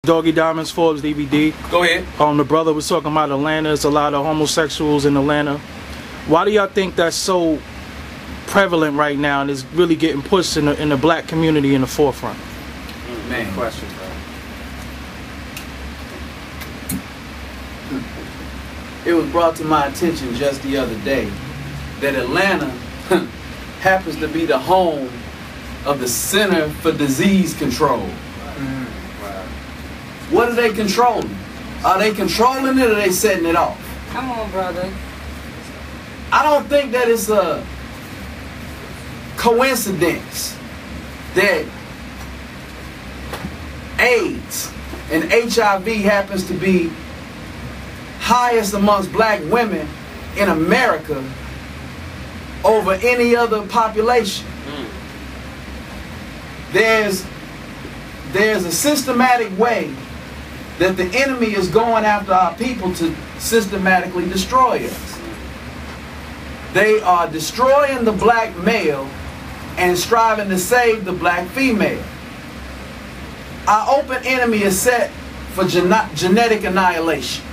Doggy Diamonds, Forbes DVD. Go ahead. The brother was talking about Atlanta. There's a lot of homosexuals in Atlanta. Why do y'all think that's so prevalent right now and is really getting pushed in the black community in the forefront? Man, good question, bro. It was brought to my attention just the other day that Atlanta happens to be the home of the Center for Disease Control. What are they controlling? Are they controlling it or are they setting it off? Come on, brother. I don't think that it's a coincidence that AIDS and HIV happens to be highest amongst black women in America over any other population. There's a systematic way that the enemy is going after our people to systematically destroy us. They are destroying the black male and striving to save the black female. Our open enemy is set for genetic annihilation.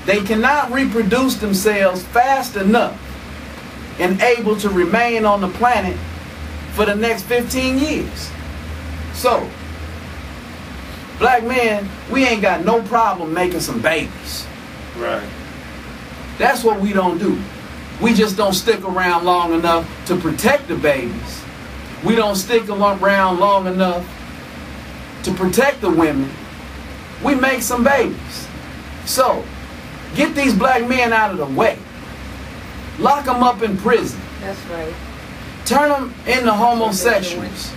They cannot reproduce themselves fast enough and able to remain on the planet for the next 15 years. So, black men, we ain't got no problem making some babies. Right. That's what we don't do. We just don't stick around long enough to protect the babies. We don't stick around long enough to protect the women. We make some babies. So, get these black men out of the way. Lock them up in prison. That's right. Turn them into homosexuals.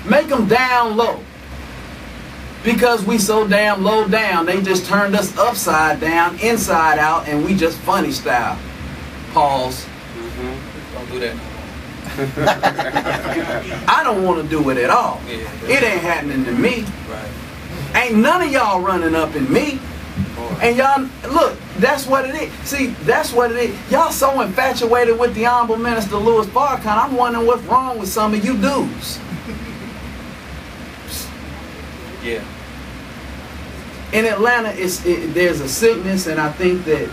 Make them down low. Because we so damn low down, they just turned us upside down, inside out, and we just funny style. Pause. Don't do that. I don't want to do it at all. Yeah. It ain't happening to me. Right. Ain't none of y'all running up in me. And y'all, look, that's what it is. See, that's what it is. Y'all so infatuated with the Honorable Minister Louis Farrakhan, I'm wondering what's wrong with some of you dudes. Yeah. In Atlanta, there's a sickness, and I think that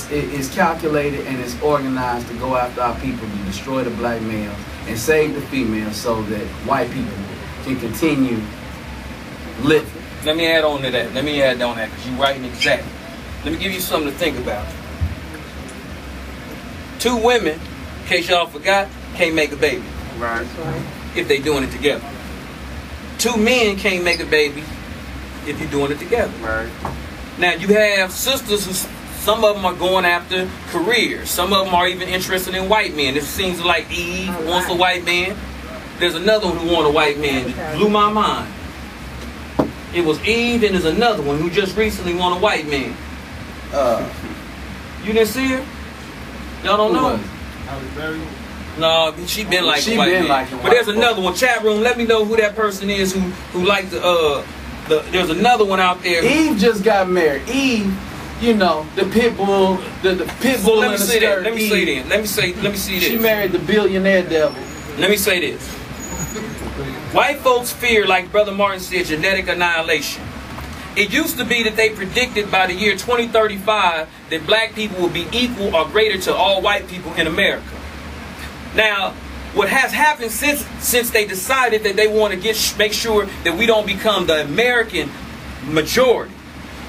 it's calculated and it's organized to go after our people to destroy the black males and save the females so that white people can continue living. Let me add on to that. Because you're right and exact. Let me give you something to think about. 2 women, in case y'all forgot, can't make a baby. Right. If they doing it together. 2 men can't make a baby if you're doing it together. Right. Now you have sisters who, some of them are going after careers. Some of them are even interested in white men. It seems like Eve wants a white man. There's another one who wants a white man. It blew my mind. It was Eve, and there's another one who just recently won a white man. You didn't see her? Y'all don't know? No, she been like a white man. But there's another one. Chat room, let me know who that person is who likes there's another one out there. Eve just got married. Eve, you know, the pit bull, the pit bull in the skirt. Let me say this. She married the billionaire devil. Let me say this. White folks fear, like Brother Martin said, genetic annihilation. It used to be that they predicted by the year 2035 that black people will be equal or greater to all white people in America. Now, what has happened since they decided that they want to make sure that we don't become the American majority,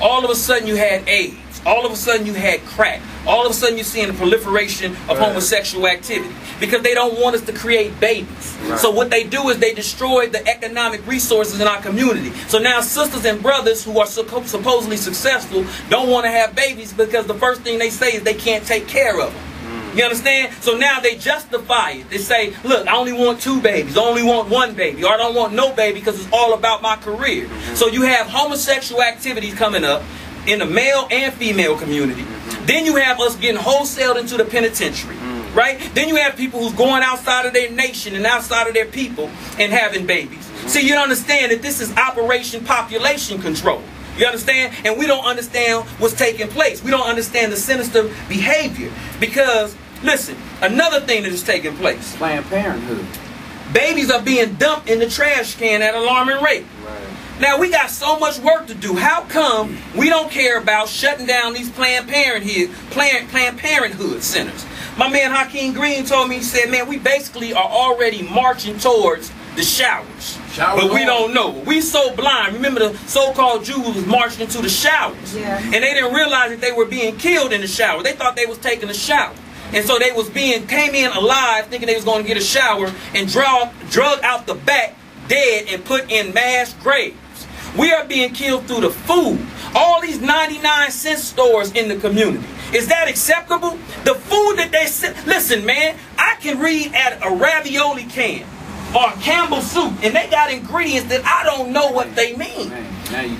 all of a sudden you had AIDS. All of a sudden you had crack. All of a sudden you're seeing the proliferation of homosexual activity because they don't want us to create babies. Right. So what they do is they destroy the economic resources in our community. So now sisters and brothers who are supposedly successful don't want to have babies because the first thing they say is they can't take care of them. You understand? So now they justify it. They say, look, I only want 2 babies. I only want 1 baby. Or I don't want no baby because it's all about my career. So you have homosexual activities coming up in the male and female community. Then you have us getting wholesaled into the penitentiary. Right? Then you have people who's going outside of their nation and outside of their people and having babies. See, you don't understand that this is Operation Population Control. You understand? And we don't understand what's taking place. We don't understand the sinister behavior. Because, listen, another thing that is taking place. Planned Parenthood. Babies are being dumped in the trash can at an alarming rate. Right. Now we got so much work to do. How come we don't care about shutting down these Planned Parenthood centers? My man Hakeem Green told me, he said, man, we basically are already marching towards the showers. But we don't know. We so blind. Remember the so-called Jews was marching into the showers. Yeah. And they didn't realize that they were being killed in the shower. They thought they was taking a shower. And so they came in alive thinking they was going to get a shower and drug out the back dead and put in mass graves. We are being killed through the food. All these 99-cent stores in the community. Is that acceptable? The food that they listen, man, I can read at a ravioli can or Campbell soup, and they got ingredients that I don't know what they mean.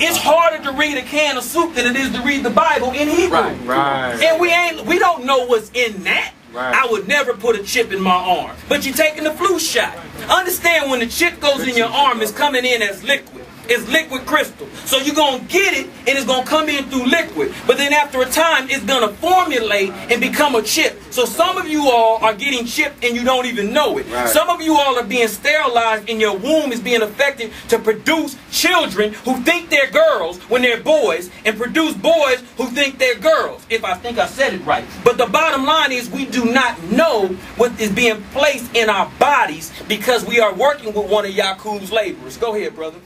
It's harder to read a can of soup than it is to read the Bible in Hebrew. Right. And we don't know what's in that. Right. I would never put a chip in my arm. But you're taking the flu shot. Understand, when the chip goes in your arm, it's coming in as liquid. It's liquid crystal. So you're going to get it, and it's going to come in through liquid. But then after a time, it's going to formulate and become a chip. So some of you all are getting chipped and you don't even know it. Right. Some of you all are being sterilized, and your womb is being affected to produce children who think they're girls when they're boys, and produce boys who think they're girls. If I think I said it right. But the bottom line is, we do not know what is being placed in our bodies because we are working with one of Yakub's laborers. Go ahead, brother.